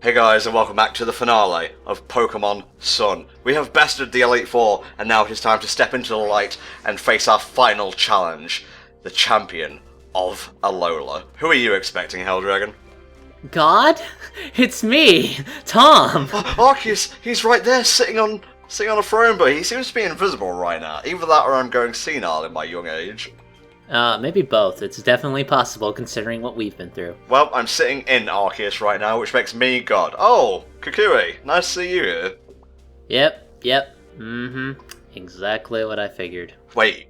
Hey guys, and welcome back to the finale of Pokemon Sun. We have bested the Elite Four, and now it is time to step into the light and face our final challenge, the Champion of Alola. Who are you expecting, Helldragon? God? It's me, Tom! Arceus, he's right there, sitting on a throne, but he seems to be invisible right now. Either that or I'm going senile in my young age. Maybe both. It's definitely possible, considering what we've been through. Well, I'm sitting in Arceus right now, which makes me God. Oh, Kukui, nice to see you here. Yep. Exactly what I figured. Wait,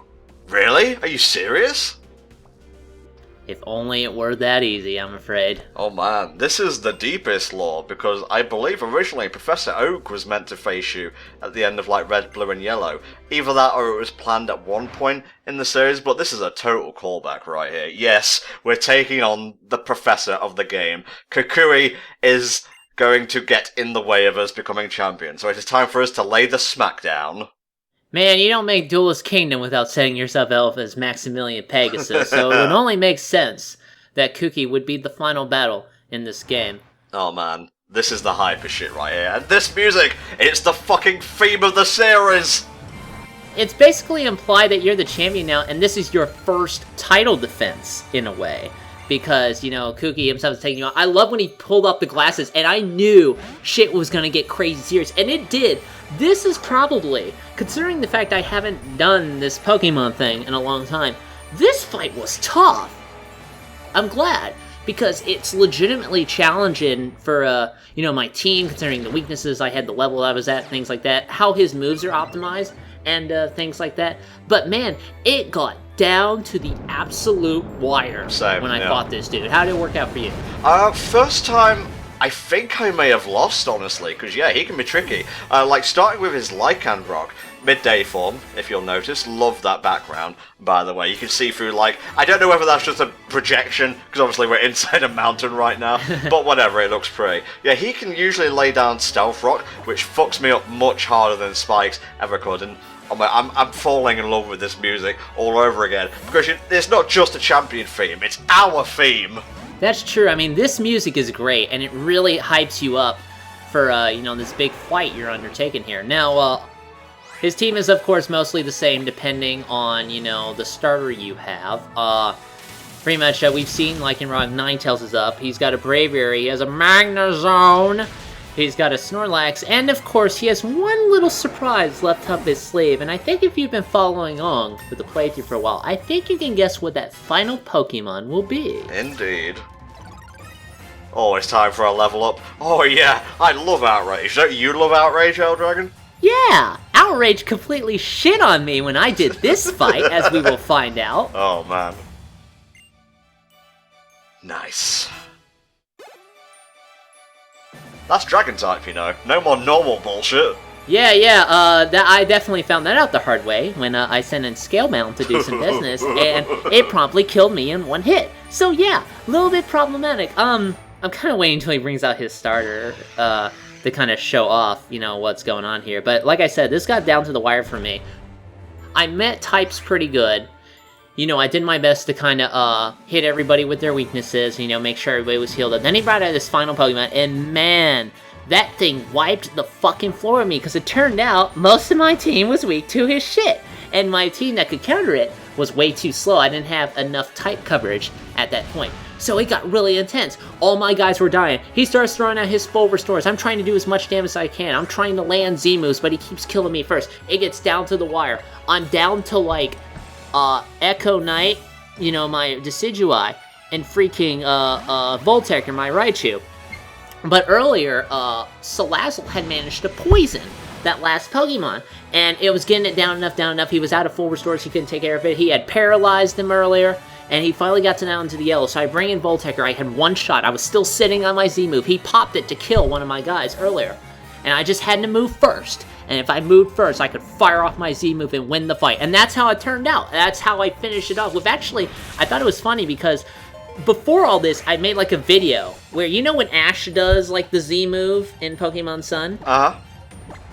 really? Are you serious? If only it were that easy, I'm afraid. Oh man, this is the deepest lore, because I believe originally Professor Oak was meant to face you at the end of like Red, Blue and Yellow. Either that or it was planned at one point in the series, but this is a total callback right here. Yes, we're taking on the Professor of the game. Kukui is going to get in the way of us becoming champion, so it is time for us to lay the smack down. Man, you don't make Duelist Kingdom without setting yourself up as Maximilian Pegasus, so it would only make sense that Kuki would be the final battle in this game. Oh man, this is the hyper shit right here. And this music, it's the fucking theme of the series! It's basically implied that you're the champion now, and this is your first title defense, in a way. Because, you know, Kuki himself is taking you out. I love when he pulled up the glasses, and I knew shit was gonna get crazy serious, and it did. This is probably, considering the fact I haven't done this Pokemon thing in a long time, this fight was tough. I'm glad, because it's legitimately challenging for, you know, my team, considering the weaknesses I had, the level I was at, things like that, how his moves are optimized, and things like that. But man, it got down to the absolute wire when I fought this dude. How did it work out for you? First time, I think I may have lost, honestly, because yeah, he can be tricky. Like, starting with his Lycan Rock, midday form, if you'll notice. Love that background, by the way. You can see through, like, I don't know whether that's just a projection, because obviously we're inside a mountain right now, but whatever, it looks pretty. Yeah, he can usually lay down Stealth Rock, which fucks me up much harder than Spikes ever could, and I'm falling in love with this music all over again, because it's not just a champion theme, it's our theme. That's true. I mean, this music is great, and it really hypes you up for, you know, this big fight you're undertaking here. Now, his team is, of course, mostly the same, depending on, you know, the starter you have. Pretty much, we've seen, like in Rock, Ninetales is up. He's got a Braviary, he has a Magnezone, he's got a Snorlax, and of course, he has one little surprise left up his sleeve. And I think if you've been following along with the playthrough for a while, I think you can guess what that final Pokemon will be. Indeed. Oh, it's time for a level up. Oh yeah, I love Outrage. Don't you love Outrage, Eldragon? Yeah, Outrage completely shit on me when I did this fight, as we will find out. Oh man. Nice. That's Dragon type, you know. No more normal bullshit. Yeah, that I definitely found that out the hard way when I sent in Scalebound to do some business, and it promptly killed me in one hit. So yeah, a little bit problematic. I'm kind of waiting until he brings out his starter to kind of show off, you know, what's going on here. But like I said, this got down to the wire for me. I met types pretty good. You know, I did my best to kind of hit everybody with their weaknesses, you know, make sure everybody was healed up. Then he brought out this final Pokemon, and man, that thing wiped the fucking floor with me, because it turned out most of my team was weak to his shit. And my team that could counter it was way too slow. I didn't have enough type coverage at that point. So it got really intense. All my guys were dying. He starts throwing out his full restores. I'm trying to do as much damage as I can. I'm trying to land Z-moves, but he keeps killing me first. It gets down to the wire. I'm down to, like, Echo Knight, you know, my Decidueye, and freaking Voltec, or my Raichu. But earlier, Salazzle had managed to poison that last Pokemon, and it was getting it down enough. He was out of full restores, he couldn't take care of it. He had paralyzed him earlier, and he finally got down into the yellow, so I bring in Voltec. I had one shot. I was still sitting on my Z-move. He popped it to kill one of my guys earlier, and I just had to move first. And if I moved first, I could fire off my Z-move and win the fight. And that's how it turned out. That's how I finished it off with, actually, I thought it was funny because before all this, I made like a video where, you know when Ash does like the Z-move in Pokemon Sun? Uh-huh.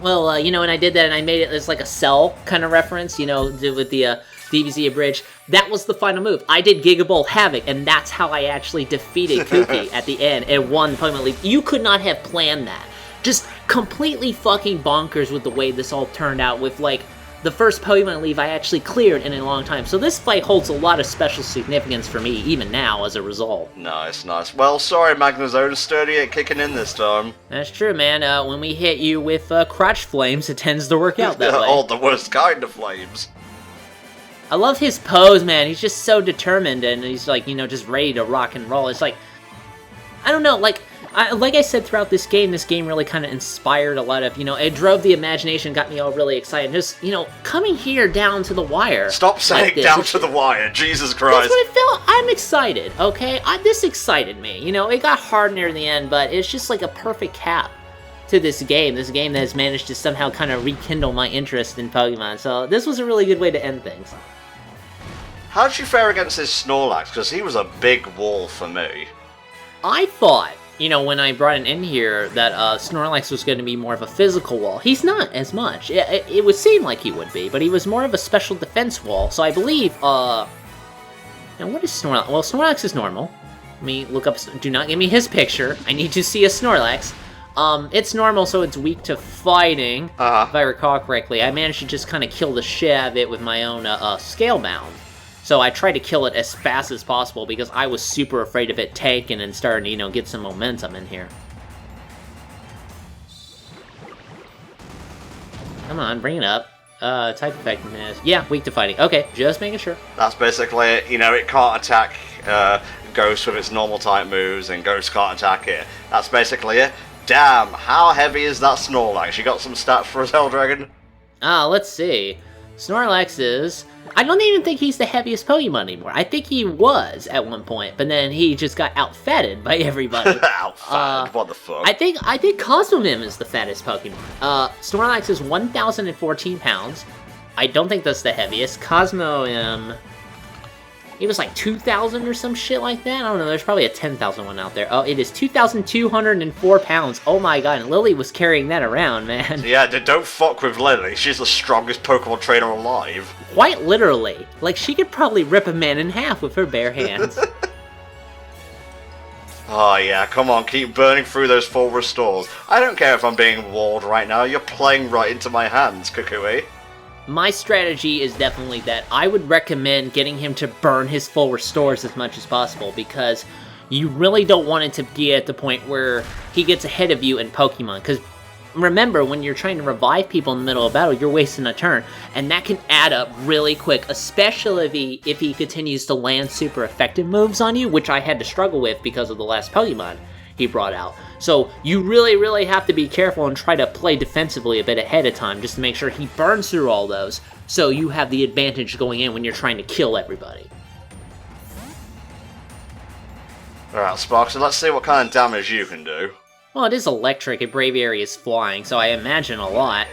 Well, you know, and I did that and I made it as like a Cell kind of reference, you know, with the DBZ Abridged, that was the final move. I did Giga Bolt Havoc, and that's how I actually defeated Kuki at the end and won the Pokemon League. You could not have planned that. Just completely fucking bonkers with the way this all turned out with, like, the first Pokemon League I actually cleared in a long time. So this fight holds a lot of special significance for me, even now, as a result. Nice, nice. Well, sorry, Magnezone, sturdy at kicking in this time. That's true, man. When we hit you with crotch flames, it tends to work out that way. Oh, the worst kind of flames. I love his pose, man. He's just so determined, and he's, like, you know, just ready to rock and roll. It's like, I don't know, like I said throughout this game really kind of inspired a lot of, you know, it drove the imagination, got me all really excited. Just, you know, coming here down to the wire. Stop saying like down to the wire, Jesus Christ. That's what it felt. I'm excited, okay? This excited me. You know, it got hard near the end, but it's just like a perfect cap to this game that has managed to somehow kind of rekindle my interest in Pokemon. So this was a really good way to end things. How did you fare against this Snorlax? Because he was a big wall for me. I thought, you know, when I brought it in here, that Snorlax was going to be more of a physical wall. He's not as much. It would seem like he would be, but he was more of a special defense wall. So I believe, now what is Snorlax? Well, Snorlax is normal. Let me look up, do not give me his picture. I need to see a Snorlax. It's normal, so it's weak to fighting, if I recall correctly. I managed to just kind of kill the shit out of it with my own Scalebound. So I tried to kill it as fast as possible because I was super afraid of it tanking and starting to, you know, get some momentum in here. Come on, bring it up. Type effectiveness. Yeah, weak to fighting. Okay, just making sure. That's basically it. You know, it can't attack Ghost with its normal type moves, and Ghost can't attack it. That's basically it. Damn, how heavy is that Snorlax? You got some stats for us, Helldragon? Let's see. Snorlax is... I don't even think he's the heaviest Pokemon anymore. I think he was at one point, but then he just got outfatted by everybody. Outfatted? What the fuck? I think Cosmomim is the fattest Pokemon. Snorlax is 1,014 pounds. I don't think that's the heaviest. Cosmomim... It was like 2,000 or some shit like that. I don't know. There's probably a 10,000 one out there. Oh, it is 2,204 pounds. Oh my god. And Lily was carrying that around, man. Yeah, don't fuck with Lily. She's the strongest Pokemon trainer alive. Quite literally. Like, she could probably rip a man in half with her bare hands. Oh yeah, come on. Keep burning through those full restores. I don't care if I'm being walled right now. You're playing right into my hands, Kukui. My strategy is definitely that I would recommend getting him to burn his full restores as much as possible, because you really don't want it to be at the point where he gets ahead of you in Pokemon, because remember, when you're trying to revive people in the middle of battle, you're wasting a turn, and that can add up really quick, especially if he continues to land super effective moves on you, which I had to struggle with because of the last Pokemon he brought out. So you really, really have to be careful and try to play defensively a bit ahead of time just to make sure he burns through all those, so you have the advantage going in when you're trying to kill everybody. Alright, Sparks, so let's see what kind of damage you can do. Well, it is electric, and Braviary is flying, so I imagine a lot.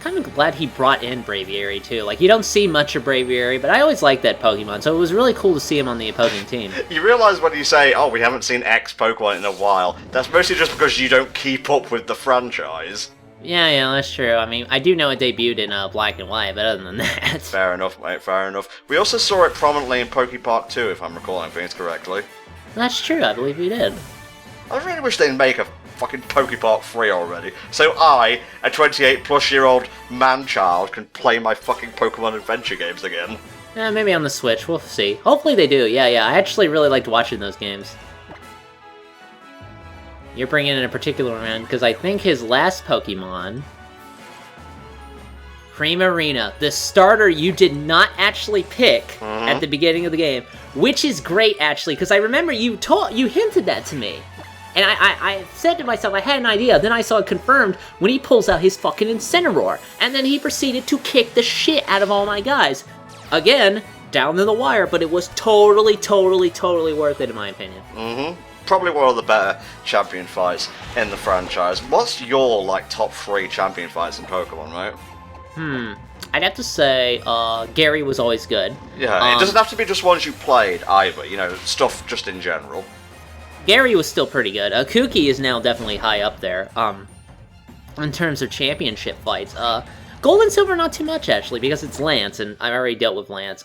Kind of glad he brought in Braviary too. Like, you don't see much of Braviary, but I always liked that Pokemon, so it was really cool to see him on the opposing team. You realize when you say, oh, we haven't seen X Pokemon in a while, that's mostly just because you don't keep up with the franchise. Yeah, that's true. I mean, I do know it debuted in Black and White, but other than that... Fair enough, mate, fair enough. We also saw it prominently in Pokepark 2, if I'm recalling things correctly. That's true, I believe we did. I really wish they'd make a fucking Pokepark 3 already, so I, a 28-plus-year-old man-child, can play my fucking Pokemon adventure games again. Maybe on the Switch, we'll see. Hopefully they do, yeah, I actually really liked watching those games. You're bringing in a particular one, because I think his last Pokemon... Primarina, the starter you did not actually pick at the beginning of the game, which is great, actually, because I remember you hinted that to me. And I said to myself, I had an idea, then I saw it confirmed when he pulls out his fucking Incineroar, and then he proceeded to kick the shit out of all my guys. Again, down to the wire, but it was totally worth it in my opinion. Probably one of the better champion fights in the franchise. What's your, like, top 3 champion fights in Pokemon, right? I'd have to say, Gary was always good. Yeah, it doesn't have to be just ones you played either, you know, stuff just in general. Gary was still pretty good. Kuki is now definitely high up there, in terms of championship fights. Gold and silver, not too much, actually, because it's Lance, and I've already dealt with Lance.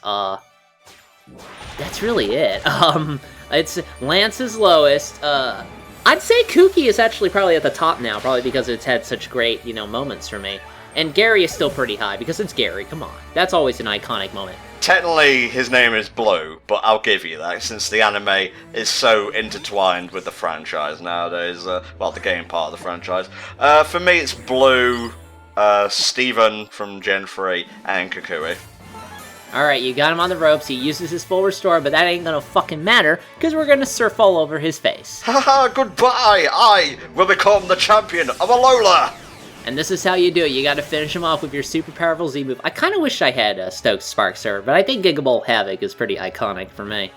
That's really it. It's Lance's lowest. I'd say Kooky is actually probably at the top now, probably because it's had such great, moments for me. And Gary is still pretty high, because it's Gary, come on. That's always an iconic moment. Technically, his name is Blue, but I'll give you that, since the anime is so intertwined with the franchise nowadays. Well, the game part of the franchise. For me, it's Blue, Steven from Gen 3, and Kukui. Alright, you got him on the ropes, he uses his full restore, but that ain't gonna fucking matter, because we're gonna surf all over his face. Haha, goodbye! I will become the champion of Alola! And this is how you do it, you gotta finish him off with your super powerful Z move. I kinda wish I had Stokes Spark Serve, but I think Gigaball Havoc is pretty iconic for me.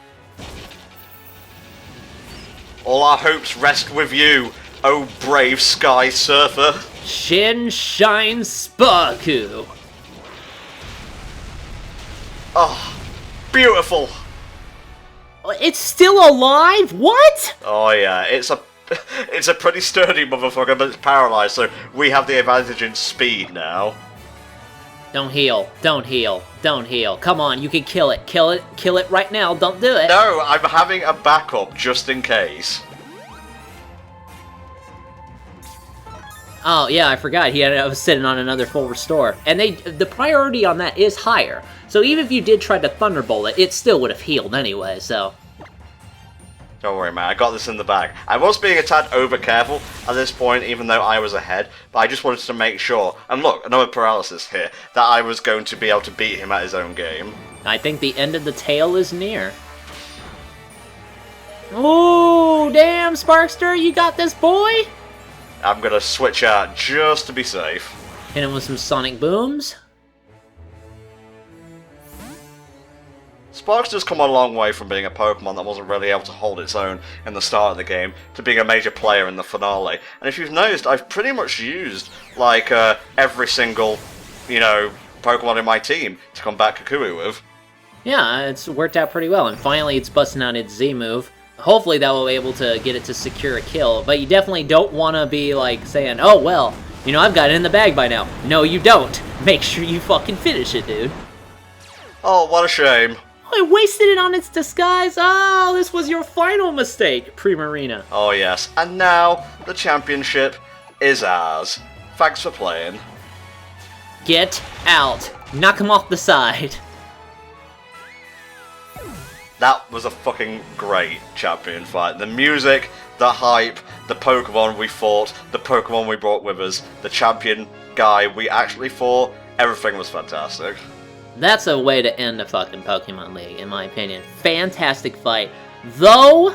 All our hopes rest with you, oh brave Sky Surfer. Shin Shine Sparku! Oh, beautiful! It's still alive? What? Oh yeah, it's a pretty sturdy motherfucker, but it's paralyzed, so we have the advantage in speed now. Don't heal, don't heal, don't heal. Come on, you can kill it right now, don't do it. No, I'm having a backup just in case. Oh yeah, I forgot, I was sitting on another full restore. And the priority on that is higher. So even if you did try to Thunderbolt it still would have healed anyway, so... Don't worry, man, I got this in the bag. I was being a tad over-careful at this point, even though I was ahead, but I just wanted to make sure, and look, another paralysis here, that I was going to be able to beat him at his own game. I think the end of the tail is near. Ooh, damn, Sparkster, you got this, boy? I'm gonna switch out just to be safe. Hit him with some Sonic Booms. Sparkster's come a long way from being a Pokemon that wasn't really able to hold its own in the start of the game to being a major player in the finale. And if you've noticed, I've pretty much used, like, every single, Pokemon in my team to combat Kukui with. Yeah, it's worked out pretty well, and finally it's busting out its Z move. Hopefully that will be able to get it to secure a kill, but you definitely don't want to be, like, saying, oh, well, I've got it in the bag by now. No, you don't. Make sure you fucking finish it, dude. Oh, what a shame. I wasted it on its disguise. Oh, this was your final mistake, Primarina. Oh, yes. And now, the championship is ours. Thanks for playing. Get out. Knock him off the side. That was a fucking great champion fight. The music, the hype, the Pokemon we fought, the Pokemon we brought with us, the champion guy we actually fought, everything was fantastic. That's a way to end a fucking Pokemon League, in my opinion. Fantastic fight. Though,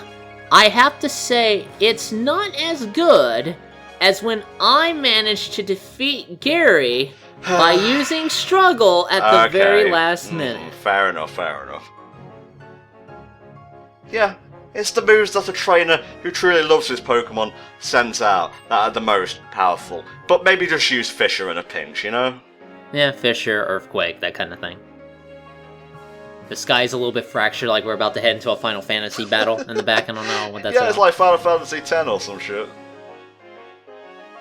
I have to say, it's not as good as when I managed to defeat Gary by using Struggle at the very last minute. Fair enough, fair enough. Yeah, it's the moves that a trainer who truly loves his Pokemon sends out that are the most powerful. But maybe just use Fissure in a pinch, Yeah, Fissure, Earthquake, that kind of thing. The sky's a little bit fractured, like we're about to head into a Final Fantasy battle in the back. I don't know what that's Yeah, it's like Final Fantasy X or some shit.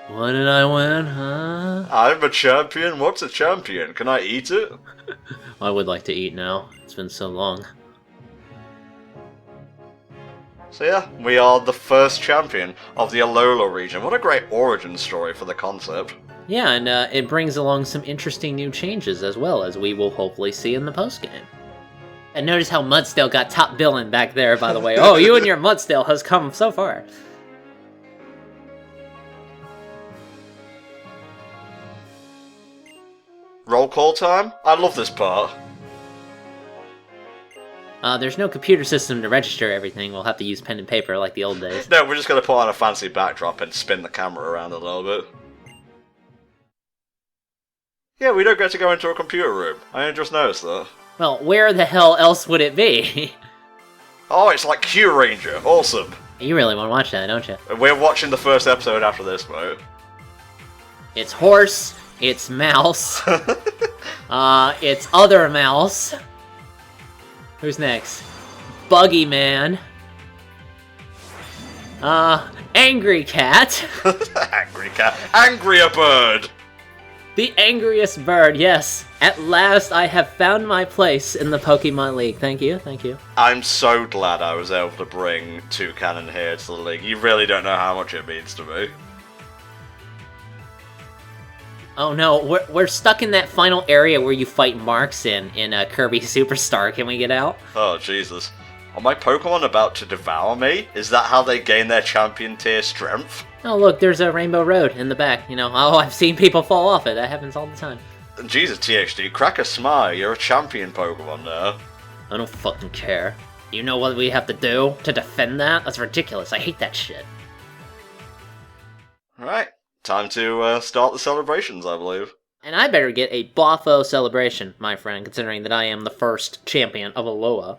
What did I win, huh? I'm a champion? What's a champion? Can I eat it? I would like to eat now. It's been so long. So yeah, we are the first champion of the Alola region. What a great origin story for the concept. Yeah, and it brings along some interesting new changes as well, as we will hopefully see in the postgame. And notice how Mudsdale got top billing back there, by the way. Oh, you and your Mudsdale has come so far. Roll call time? I love this part. There's no computer system to register everything. We'll have to use pen and paper like the old days. No, we're just going to put on a fancy backdrop and spin the camera around a little bit. Yeah, we don't get to go into a computer room. I just noticed that. Well, where the hell else would it be? Oh, it's like Q Ranger. Awesome. You really want to watch that, don't you? We're watching the first episode after this, mate. It's horse, it's mouse, it's other mouse. Who's next? Buggy Man. Angry Cat. Angry cat. Angrier bird. The angriest bird, yes. At last, I have found my place in the Pokemon League. Thank you, thank you. I'm so glad I was able to bring Toucannon here to the league. You really don't know how much it means to me. Oh no, we're stuck in that final area where you fight Marks in Kirby Superstar. Can we get out? Oh, Jesus. Are my Pokemon about to devour me? Is that how they gain their champion tier strength? Oh look, there's a Rainbow Road in the back, you know. Oh, I've seen people fall off it. That happens all the time. Jesus, THD, crack a smile. You're a champion Pokemon now. I don't fucking care. You know what we have to do to defend that? That's ridiculous. I hate that shit. Alright, time to start the celebrations, I believe. And I better get a Boffo celebration, my friend, considering that I am the first champion of Alola.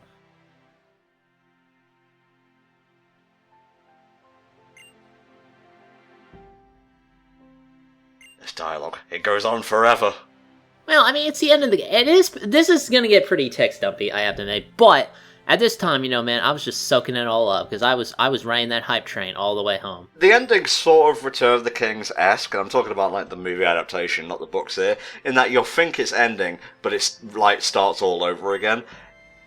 This dialogue, it goes on forever. Well, I mean, it's the end of the game. This is gonna get pretty text dumpy, I have to admit, but at this time, you know, man, I was just soaking it all up, because I was riding that hype train all the way home. The ending's sort of Return of the King's-esque, and I'm talking about, like, the movie adaptation, not the books here, in that you'll think it's ending, but it's, like, starts all over again.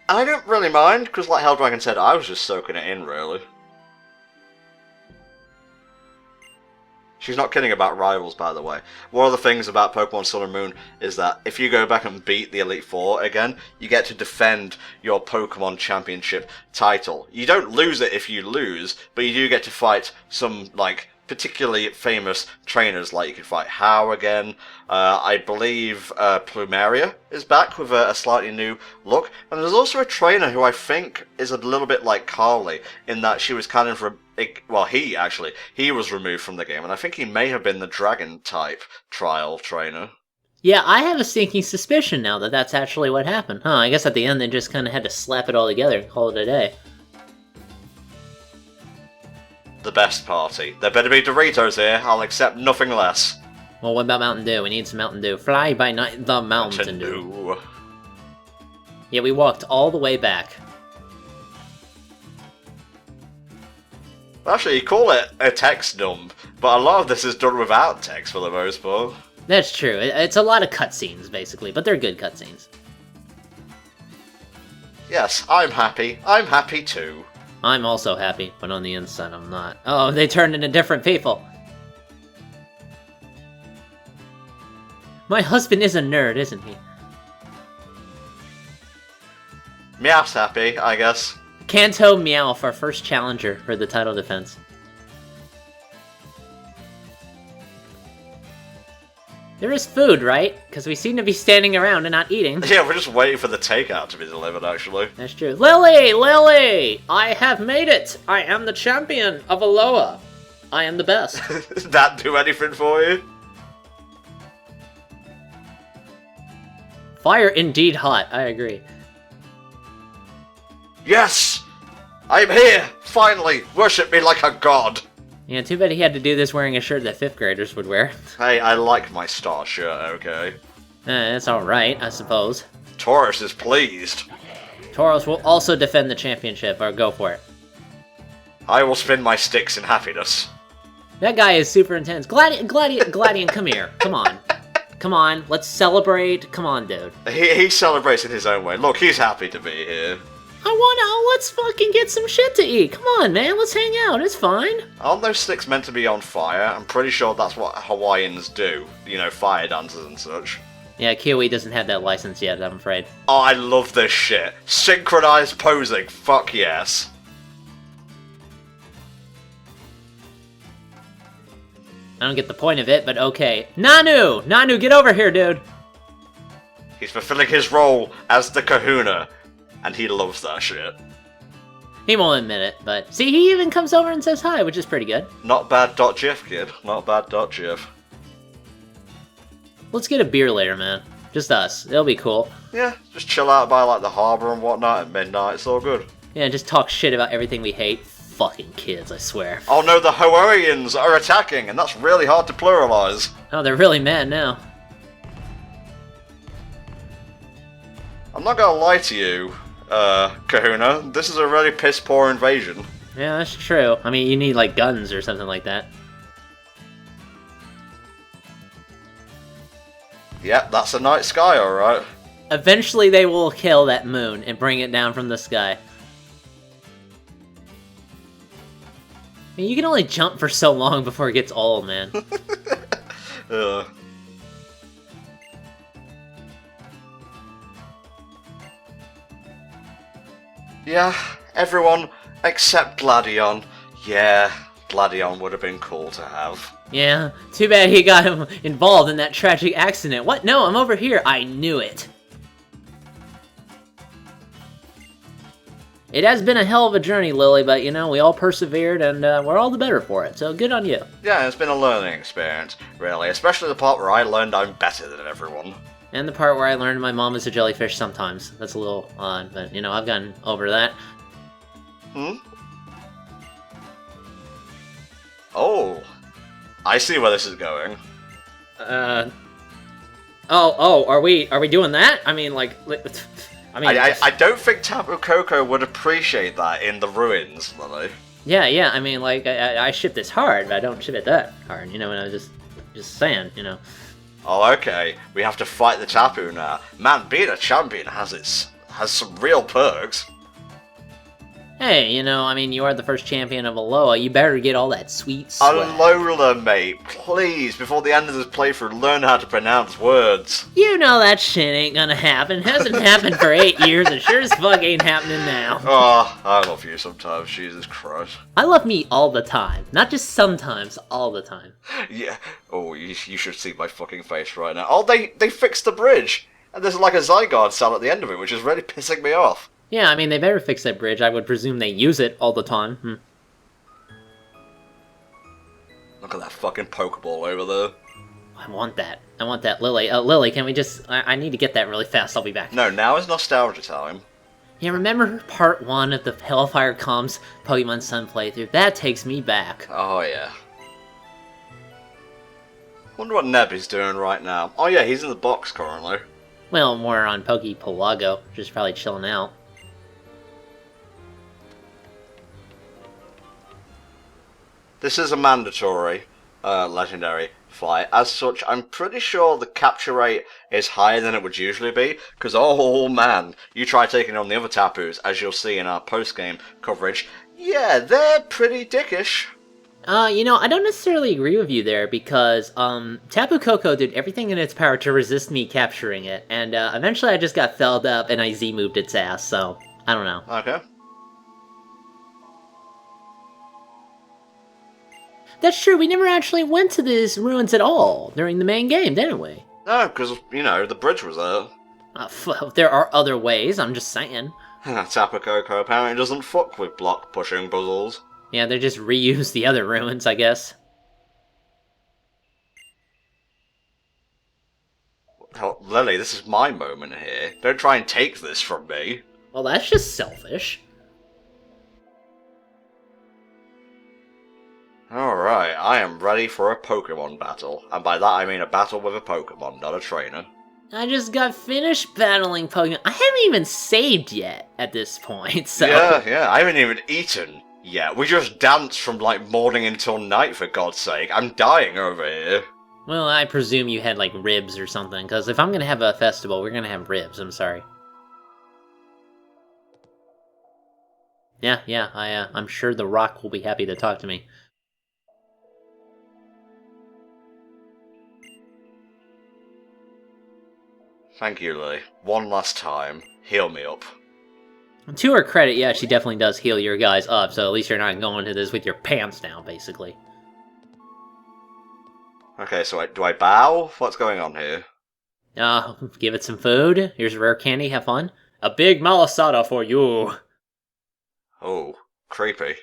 And I don't really mind, because like Helldragon said, I was just soaking it in, really. She's not kidding about rivals, by the way. One of the things about Pokemon Sun and Moon is that if you go back and beat the Elite Four again, you get to defend your Pokemon Championship title. You don't lose it if you lose, but you do get to fight some, like, particularly famous trainers, like you could fight How again. I believe Plumeria is back with a slightly new look. And there's also a trainer who I think is a little bit like Carly, in that she was kind of... Well, he was removed from the game, and I think he may have been the Dragon-type trial trainer. Yeah, I have a stinking suspicion now that that's actually what happened. Huh, I guess at the end they just kind of had to slap it all together and call it a day. The best party. There better be Doritos here, I'll accept nothing less. Well, what about Mountain Dew? We need some Mountain Dew. Fly by night, the Mountain Dew. Yeah, we walked all the way back. Actually, you call it a text dump, but a lot of this is done without text for the most part. That's true. It's a lot of cutscenes, basically, but they're good cutscenes. Yes, I'm happy. I'm happy too. I'm also happy, but on the inside I'm not. Oh, they turned into different people. My husband is a nerd, isn't he? Meow's happy, I guess. Kanto Meowth, our first challenger for the title defense. There is food, right? Because we seem to be standing around and not eating. Yeah, we're just waiting for the takeout to be delivered, actually. That's true. Lily! Lily! I have made it! I am the champion of Alola. I am the best. Did that do anything for you? Fire indeed hot, I agree. Yes! I'm here! Finally! Worship me like a god! Yeah, too bad he had to do this wearing a shirt that 5th graders would wear. Hey, I like my star shirt, okay? That's alright, I suppose. Taurus is pleased. Tauros will also defend the championship, or go for it. I will spin my sticks in happiness. That guy is super intense. Gladian, come here. Come on. Come on, let's celebrate. Come on, dude. He celebrates in his own way. Look, he's happy to be here. Let's fucking get some shit to eat. Come on, man, let's hang out. It's fine. Aren't those sticks meant to be on fire? I'm pretty sure that's what Hawaiians do. You know, fire dances and such. Yeah, Kiwi doesn't have that license yet, I'm afraid. Oh, I love this shit. Synchronized posing. Fuck yes. I don't get the point of it, but okay. Nanu! Nanu, get over here, dude! He's fulfilling his role as the kahuna, and he loves that shit. He won't admit it, but... See, he even comes over and says hi, which is pretty good. Not bad .gif, kid. Not bad .gif. Let's get a beer later, man. Just us. It'll be cool. Yeah, just chill out by, like, the harbour and whatnot at midnight. It's all good. Yeah, just talk shit about everything we hate. Fucking kids, I swear. Oh no, the Hawaiians are attacking, and that's really hard to pluralize. Oh, they're really mad now. I'm not gonna lie to you, Kahuna. This is a really piss-poor invasion. Yeah, that's true. I mean, you need, like, guns or something like that. Yep, that's a night sky, alright. Eventually they will kill that moon and bring it down from the sky. I mean, you can only jump for so long before it gets old, man. Yeah, everyone except Gladion. Yeah, Gladion would have been cool to have. Yeah, too bad he got involved in that tragic accident. What? No, I'm over here. I knew it. It has been a hell of a journey, Lily, but, you know, we all persevered, and we're all the better for it, so good on you. Yeah, it's been a learning experience, really, especially the part where I learned I'm better than everyone. And the part where I learned my mom is a jellyfish sometimes. That's a little odd, but, you know, I've gotten over that. Oh, I see where this is going. Are we doing that? I mean, like, I don't think Tapu Koko would appreciate that in the ruins, Lily. Yeah, I mean, like, I ship this hard, but I don't ship it that hard, you know, and I was just saying, you know. Oh, okay, we have to fight the Tapu now. Man, being a champion has some real perks. Hey, you know, I mean, you are the first champion of Alola, you better get all that sweet swag. Alola, mate, please, before the end of this playthrough, learn how to pronounce words. You know that shit ain't gonna happen. It hasn't happened for 8 years, and sure as fuck ain't happening now. Oh, I love you sometimes, Jesus Christ. I love me all the time. Not just sometimes, all the time. Yeah, oh, you should see my fucking face right now. Oh, they fixed the bridge! And there's like a Zygarde cell at the end of it, which is really pissing me off. Yeah, I mean, they better fix that bridge. I would presume they use it all the time. Look at that fucking Pokeball over there. I want that. I want that, Lily. Lily, can we just... I need to get that really fast. I'll be back. No, now is nostalgia time. Yeah, remember part 1 of the HellfireComms Pokemon Sun playthrough? That takes me back. Oh, yeah. Wonder what Nebby's doing right now. Oh, yeah, he's in the box currently. Well, more on Pokepelago, just probably chilling out. This is a mandatory legendary fight. As such, I'm pretty sure the capture rate is higher than it would usually be, because oh man, you try taking on the other Tapus, as you'll see in our post-game coverage, yeah, they're pretty dickish. You know, I don't necessarily agree with you there, because, Tapu Koko did everything in its power to resist me capturing it, and, eventually I just got felled up and I Z-moved its ass, so, I don't know. Okay. That's true, we never actually went to these ruins at all during the main game, didn't we? No, because, you know, the bridge was there. There are other ways, I'm just saying. Tapu Koko apparently doesn't fuck with block-pushing puzzles. Yeah, they just reused the other ruins, I guess. Oh, Lily, this is my moment here. Don't try and take this from me. Well, that's just selfish. Alright, I am ready for a Pokemon battle. And by that I mean a battle with a Pokemon, not a trainer. I just got finished battling Pokemon. I haven't even saved yet at this point, so... Yeah, I haven't even eaten yet. We just danced from, like, morning until night, for God's sake. I'm dying over here. Well, I presume you had, like, ribs or something, because if I'm gonna have a festival, we're gonna have ribs, I'm sorry. Yeah, I'm sure The Rock will be happy to talk to me. Thank you, Lily. One last time. Heal me up. To her credit, yeah, she definitely does heal your guys up, so at least you're not going to this with your pants down, basically. Okay, so do I bow? What's going on here? Give it some food. Here's a rare candy, have fun. A big malasada for you. Oh, creepy.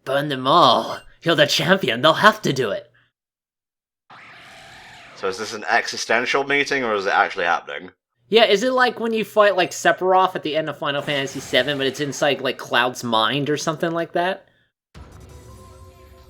Burn them all. You're the champion, they'll have to do it. So is this an existential meeting, or is it actually happening? Yeah, is it like when you fight, like, Sephiroth at the end of Final Fantasy VII, but it's inside, like, Cloud's mind or something like that?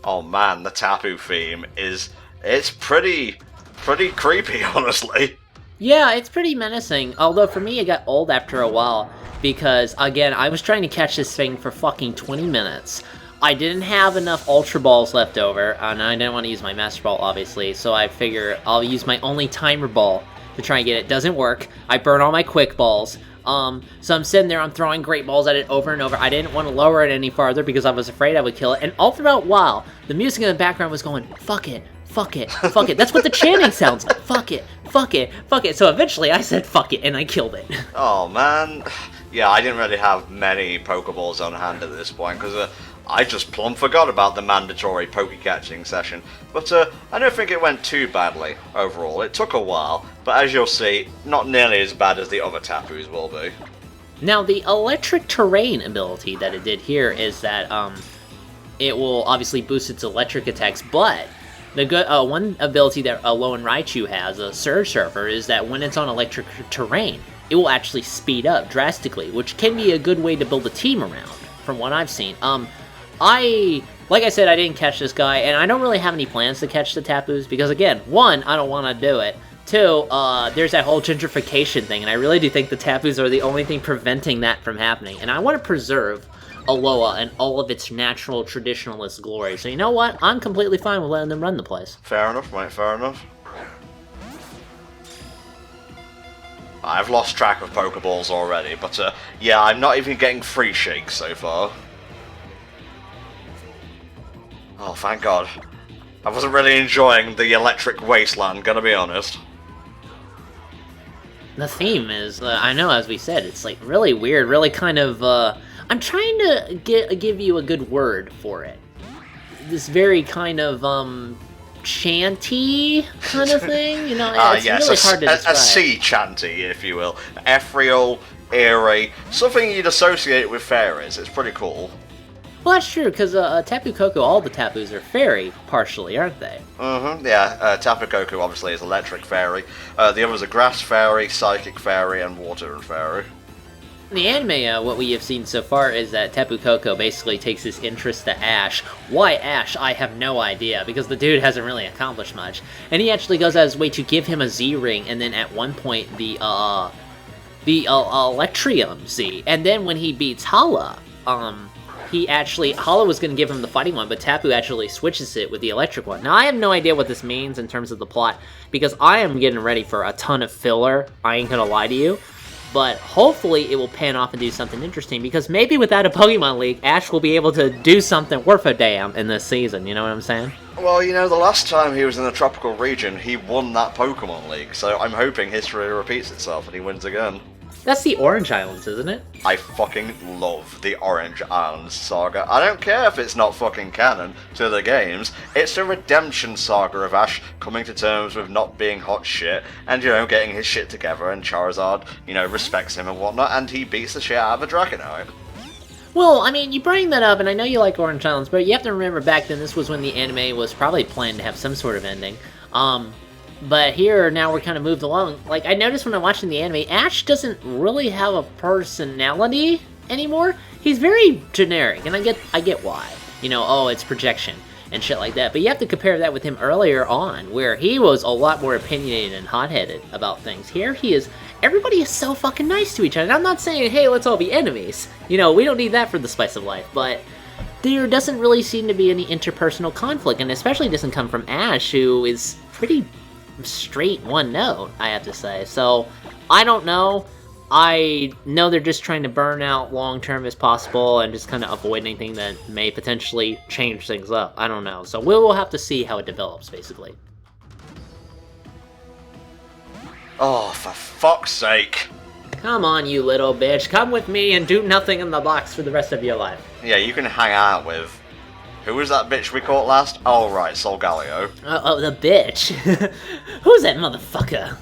Oh man, the Tapu theme it's pretty creepy, honestly. Yeah, it's pretty menacing, although for me it got old after a while, because, again, I was trying to catch this thing for fucking 20 minutes. I didn't have enough Ultra Balls left over, and I didn't want to use my Master Ball, obviously, so I figure I'll use my only Timer Ball, to try and get it. Doesn't work. I burn all my quick balls. So I'm sitting there, I'm throwing great balls at it over and over. I didn't want to lower it any farther because I was afraid I would kill it. And all throughout while, the music in the background was going, fuck it, fuck it, fuck it. That's what the chanting sounds like. Fuck it, fuck it, fuck it. So eventually I said fuck it and I killed it. Oh man. Yeah, I didn't really have many Pokeballs on hand at this point because I just plumb forgot about the mandatory Poke catching session. But I don't think it went too badly overall. It took a while, but as you'll see, not nearly as bad as the other Tapus will be. Now, the electric terrain ability that it did here is that it will obviously boost its electric attacks, but the good one ability that Alolan Raichu has, a Surge Surfer, is that when it's on electric terrain, it will actually speed up drastically, which can be a good way to build a team around, from what I've seen. Like I said, I didn't catch this guy, and I don't really have any plans to catch the Tapus, because again, one, I don't want to do it. Two, there's that whole gentrification thing, and I really do think the Tapus are the only thing preventing that from happening, and I want to preserve Alola and all of its natural traditionalist glory. So you know what? I'm completely fine with letting them run the place. Fair enough, mate, fair enough. I've lost track of Pokeballs already, but yeah, I'm not even getting free shakes so far. Oh, thank God. I wasn't really enjoying the electric wasteland, gonna be honest. The theme is, I know, as we said, it's like really weird, really kind of, I'm trying to give you a good word for it. This very kind of, chanty kind of thing, you know, it's yes, really hard to describe. A sea chanty, if you will. Ethereal, eerie, something you'd associate with fairies. It's pretty cool. Well, that's true, because Tapu Koko, all the Tapus are fairy, partially, aren't they? Mm-hmm, yeah. Tapu Koko obviously is electric fairy. The others are grass fairy, psychic fairy, and water fairy. In the anime, what we have seen so far is that Tapu Koko basically takes his interest to Ash. Why Ash? I have no idea, because the dude hasn't really accomplished much. And he actually goes out of his way to give him a Z-ring, and then at one point the Electrium Z. And then when he beats Hala, Hala was going to give him the fighting one, but Tapu actually switches it with the electric one. Now, I have no idea what this means in terms of the plot, because I am getting ready for a ton of filler, I ain't gonna lie to you. But hopefully it will pan off and do something interesting, because maybe without a Pokemon League, Ash will be able to do something worth a damn in this season, you know what I'm saying? Well, you know, the last time he was in the tropical region, he won that Pokemon League, so I'm hoping history repeats itself and he wins again. That's the Orange Islands, isn't it? I fucking love the Orange Islands saga. I don't care if it's not fucking canon to the games. It's a redemption saga of Ash coming to terms with not being hot shit and, you know, getting his shit together, and Charizard, you know, respects him and whatnot, and he beats the shit out of a Dragonite. Well, I mean, you bring that up, and I know you like Orange Islands, but you have to remember back then this was when the anime was probably planned to have some sort of ending. But here, now we're kind of moved along. Like, I noticed when I'm watching the anime, Ash doesn't really have a personality anymore. He's very generic, and I get why. You know, oh, it's projection and shit like that. But you have to compare that with him earlier on, where he was a lot more opinionated and hot-headed about things. Here he is, everybody is so fucking nice to each other. And I'm not saying, hey, let's all be enemies. You know, we don't need that for the spice of life, but there doesn't really seem to be any interpersonal conflict, and especially doesn't come from Ash, who is pretty straight one note, I have to say. So, I don't know. I know they're just trying to burn out long term as possible and just kind of avoid anything that may potentially change things up. I don't know. So, we'll have to see how it develops, basically. Oh, for fuck's sake. Come on, you little bitch. Come with me and do nothing in the box for the rest of your life. Yeah, you can hang out with... Who was that bitch we caught last? Oh, right, Solgaleo. Oh, the bitch. Who's that motherfucker?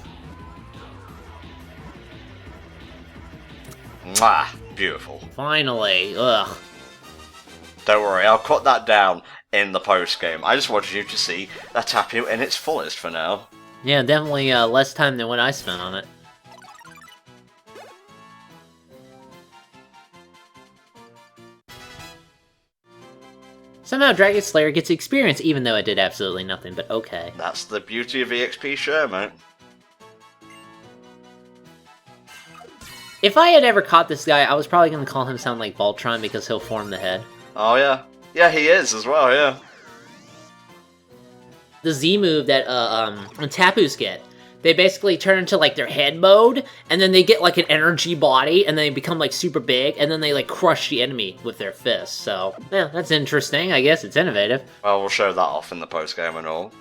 Mwah, beautiful. Finally, ugh. Don't worry, I'll cut that down in the post-game. I just wanted you to see that Tapu in its fullest for now. Yeah, definitely less time than what I spent on it. Somehow Dragon Slayer gets experience even though it did absolutely nothing, but okay. That's the beauty of EXP share, mate. If I had ever caught this guy, I was probably going to call him sound like Voltron because he'll form the head. Oh yeah. Yeah, he is as well, yeah. The Z move that Tapus get. they basically turn into, like, their head mode, and then they get, like, an energy body, and they become, like, super big, and then they, like, crush the enemy with their fists. So, yeah, that's interesting. I guess it's innovative. Well, we'll show that off in the post-game and all.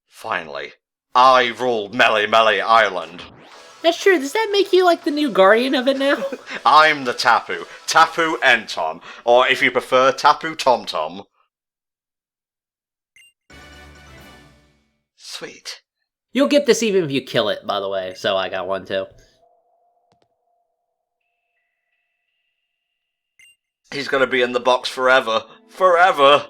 Finally, I rule Melee Island. That's true. Does that make you, like, the new guardian of it now? I'm the Tapu. Tapu NTom. Or, if you prefer, Tapu TomTom. Sweet. You'll get this even if you kill it, by the way, so I got one, too. He's gonna be in the box forever. Forever!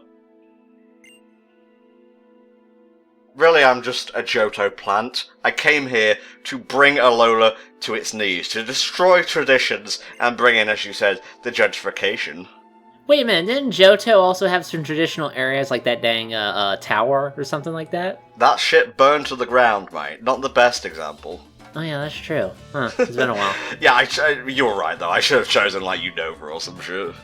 Really, I'm just a Johto plant. I came here to bring Alola to its knees, to destroy traditions, and bring in, as you said, the gentrification. Wait a minute, didn't Johto also have some traditional areas like that dang tower or something like that? That shit burned to the ground, mate. Not the best example. Oh yeah, that's true. Huh, it's been a while. Yeah, you're right, though. I should have chosen, like, Unova or some shit.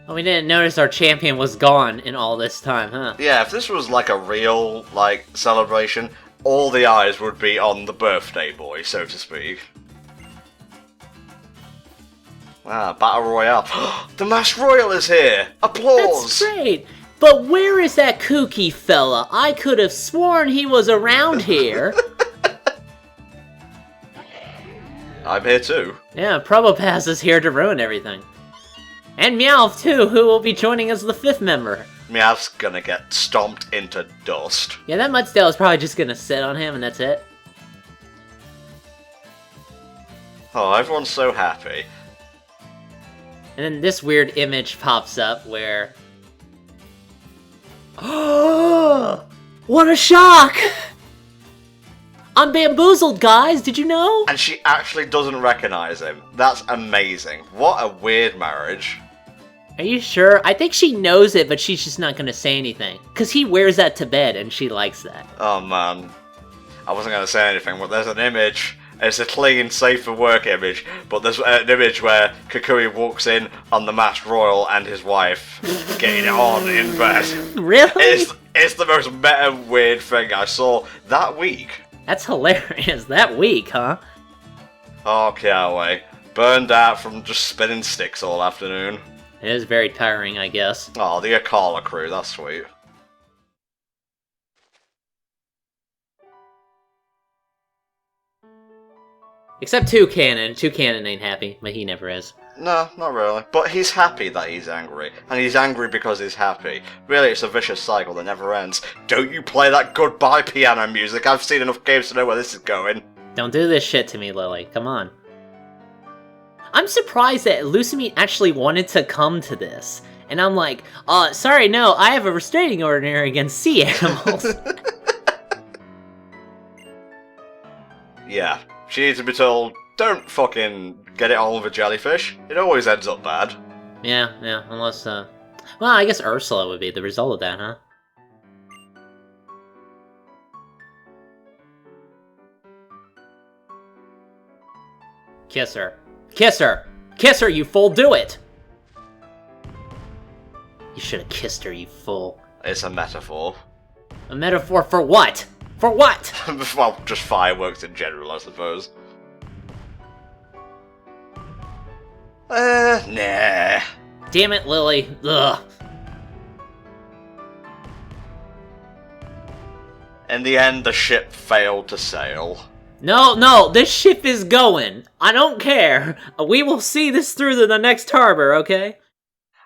Oh, we didn't notice our champion was gone in all this time, huh? Yeah, if this was, like, a real, like, celebration, all the eyes would be on the birthday boy, so to speak. Ah, Battle Royale. The Masked Royal is here! Applause! That's great! But where is that kooky fella? I could have sworn he was around here. I'm here too. Yeah, Probopass is here to ruin everything. And Meowth, too, who will be joining as the 5th member. Meowth's gonna get stomped into dust. Yeah, that Mudsdale is probably just gonna sit on him and that's it. Oh, everyone's so happy. And then this weird image pops up where... Oh! What a shock! I'm bamboozled, guys! Did you know? And she actually doesn't recognize him. That's amazing. What a weird marriage. Are you sure? I think she knows it, but she's just not gonna say anything. Because he wears that to bed, and she likes that. Oh, man. I wasn't gonna say anything, but there's an image. It's a clean, safe for work image, but there's an image where Kukui walks in on the Masked Royal and his wife getting it on in bed. Really? It's the most meta weird thing I saw that week. That's hilarious. That week, huh? Oh, can't wait. Burned out from just spinning sticks all afternoon. It is very tiring, I guess. Oh, the Akala crew, that's sweet. Except Toucannon. Toucannon ain't happy, but he never is. No, not really. But he's happy that he's angry. And he's angry because he's happy. Really, it's a vicious cycle that never ends. Don't you play that goodbye piano music. I've seen enough games to know where this is going. Don't do this shit to me, Lily. Come on. I'm surprised that Lucamine actually wanted to come to this. And I'm like, sorry, no, I have a restraining order against sea animals. Yeah, she needs to be told, don't fucking get it on with a jellyfish. It always ends up bad. Yeah, unless, well, I guess Ursula would be the result of that, huh? Kiss her. Kiss her! Kiss her, you fool! Do it! You should have kissed her, you fool. It's a metaphor. A metaphor for what? For what? Well, just fireworks in general, I suppose. Nah. Damn it, Lily. Ugh. In the end, the ship failed to sail. No, this ship is going. I don't care. We will see this through to the next harbor, okay?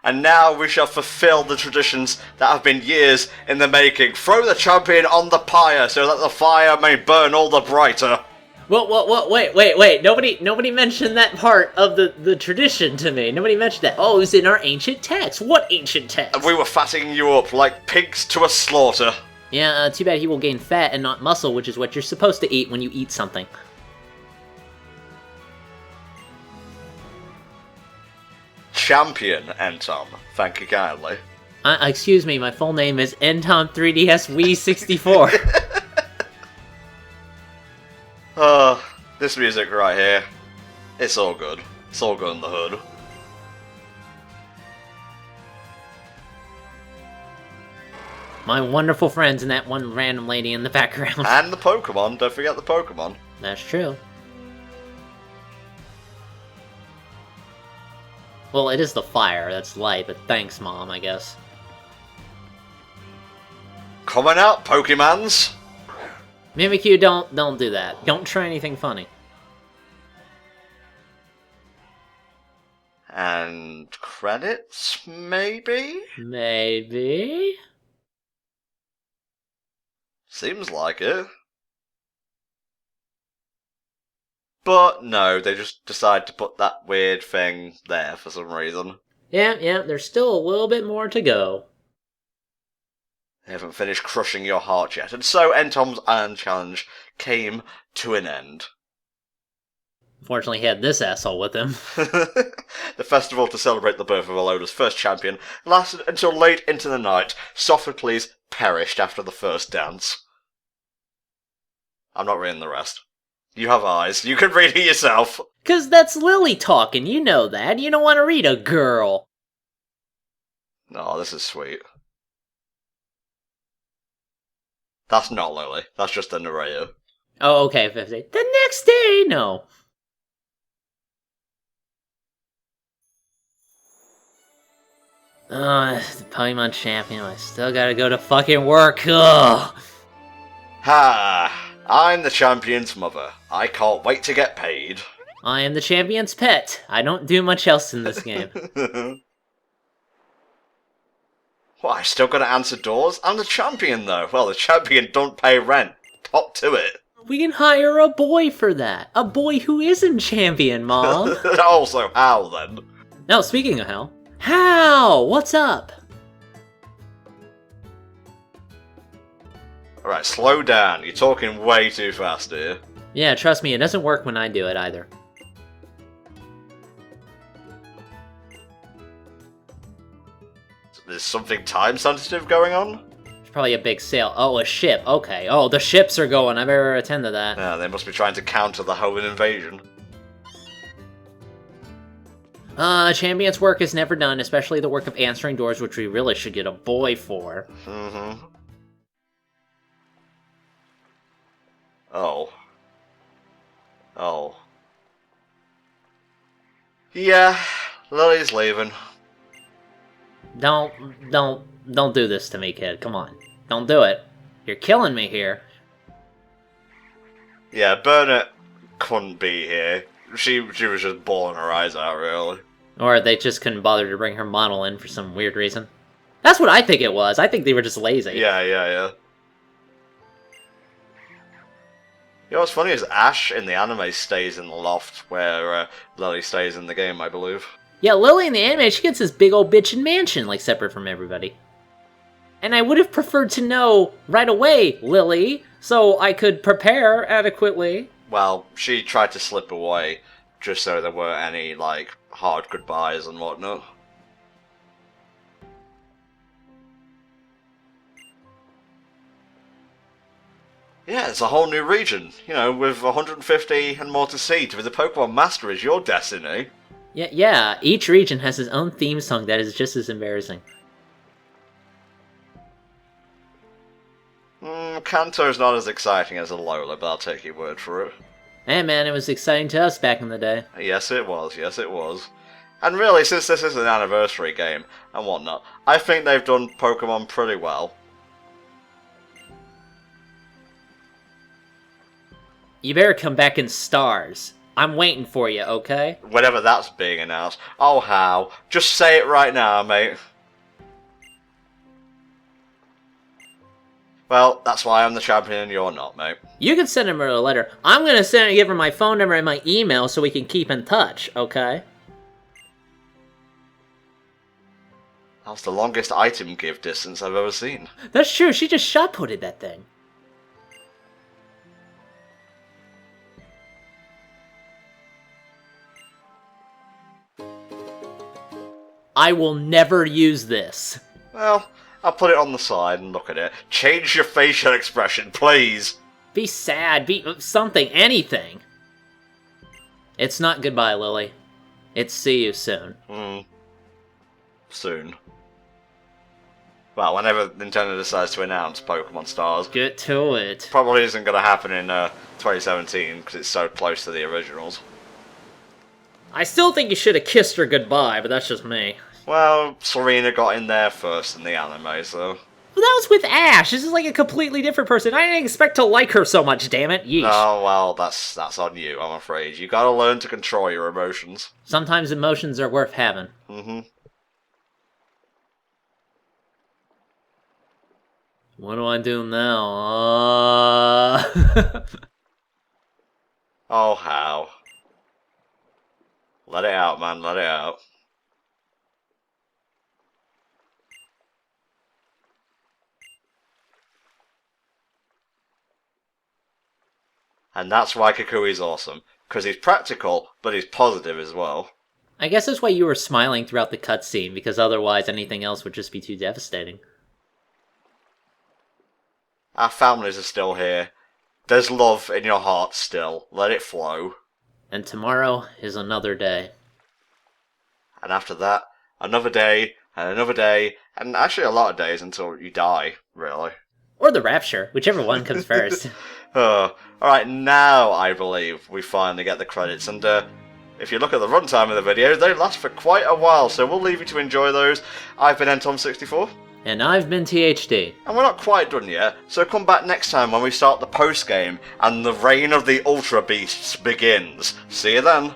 And now we shall fulfill the traditions that have been years in the making. Throw the champion on the pyre so that the fire may burn all the brighter. Wait. Nobody mentioned that part of the tradition to me. Nobody mentioned that. Oh, it was in our ancient text. What ancient text? And we were fattening you up like pigs to a slaughter. Yeah, too bad he will gain fat and not muscle, which is what you're supposed to eat when you eat something. Champion, NTom. Thank you kindly. Excuse me, my full name is NTom 3DS Wii 64. This music right here. It's all good. It's all good in the hood. My wonderful friends and that one random lady in the background. And the Pokemon, don't forget the Pokemon. That's true. Well, it is the fire, that's light, but thanks, Mom, I guess. Coming out, Pokemons! Mimikyu, don't do that. Don't try anything funny. And credits, maybe? Maybe? Seems like it. But no, they just decide to put that weird thing there for some reason. Yeah, there's still a little bit more to go. They haven't finished crushing your heart yet, and so NTom's Iron Challenge came to an end. Fortunately, he had this asshole with him. The festival to celebrate the birth of Alola's first champion lasted until late into the night. Sophocles perished after the first dance. I'm not reading the rest. You have eyes. You can read it yourself. 'Cause that's Lily talking, you know that. You don't want to read a girl. Oh, this is sweet. That's not Lily. That's just the narrator. Oh, okay, 50. The next day, no. The Pokemon champion. I still gotta go to fucking work. Ugh. Ha! I'm the champion's mother. I can't wait to get paid. I am the champion's pet. I don't do much else in this game. What, I still gotta answer doors? I'm the champion, though. Well, the champion don't pay rent. Top to it. We can hire a boy for that. A boy who isn't champion, Mom. Also, how then? No, speaking of Hal. Hal! What's up? Alright, slow down. You're talking way too fast here. Yeah, trust me, it doesn't work when I do it either. There's something time-sensitive going on? There's probably a big sale. Oh, a ship. Okay. Oh, the ships are going. I better attend to that. Yeah, they must be trying to counter the Hoenn invasion. Champion's work is never done, especially the work of answering doors, which we really should get a boy for. Mm-hmm. Oh. Oh. Yeah, Lily's leaving. Don't do this to me, kid. Come on. Don't do it. You're killing me here. Yeah, Bernard couldn't be here. She was just bawling her eyes out, really. Or they just couldn't bother to bring her model in for some weird reason. That's what I think it was. I think they were just lazy. Yeah. You know what's funny is Ash in the anime stays in the loft where Lily stays in the game, I believe. Yeah, Lily in the anime, she gets this big old bitchin' mansion, like, separate from everybody. And I would have preferred to know right away, Lily, so I could prepare adequately. Well, she tried to slip away just so there weren't any, like, hard goodbyes and whatnot. Yeah, it's a whole new region, you know, with 150 and more to see. To be the Pokemon Master is your destiny. Yeah, each region has its own theme song that is just as embarrassing. Kanto's not as exciting as Alola, but I'll take your word for it. Hey man, it was exciting to us back in the day. Yes, it was. And really, since this is an anniversary game and whatnot, I think they've done Pokemon pretty well. You better come back in stars. I'm waiting for you, okay? Whenever that's being announced. Oh, how? Just say it right now, mate. Well, that's why I'm the champion and you're not, mate. You can send her a letter. I'm gonna send her, give her my phone number and my email so we can keep in touch, okay? That's the longest item give distance I've ever seen. That's true, she just shot-putted that thing. I will never use this. Well, I'll put it on the side and look at it. Change your facial expression, please. Be sad, be something, anything. It's not goodbye, Lily. It's see you soon. Soon. Well, whenever Nintendo decides to announce Pokemon Stars. Get to it. Probably isn't going to happen in 2017 because it's so close to the originals. I still think you should have kissed her goodbye, but that's just me. Well, Serena got in there first in the anime, so... Well, that was with Ash. This is like a completely different person. I didn't expect to like her so much, damn it. Yeesh. Oh, well, that's on you, I'm afraid. You gotta learn to control your emotions. Sometimes emotions are worth having. Mm-hmm. What do I do now? Oh, how? Let it out, man, let it out. And that's why Kukui's awesome. Because he's practical, but he's positive as well. I guess that's why you were smiling throughout the cutscene, because otherwise anything else would just be too devastating. Our families are still here. There's love in your heart still. Let it flow. And tomorrow is another day. And after that, another day, and actually a lot of days until you die, really. Or the rapture, whichever one comes first. Alright, now I believe we finally get the credits, and if you look at the runtime of the video, they last for quite a while, so we'll leave you to enjoy those. I've been NTom64. And I've been THD. And we're not quite done yet, so come back next time when we start the post-game, and the reign of the Ultra Beasts begins. See you then!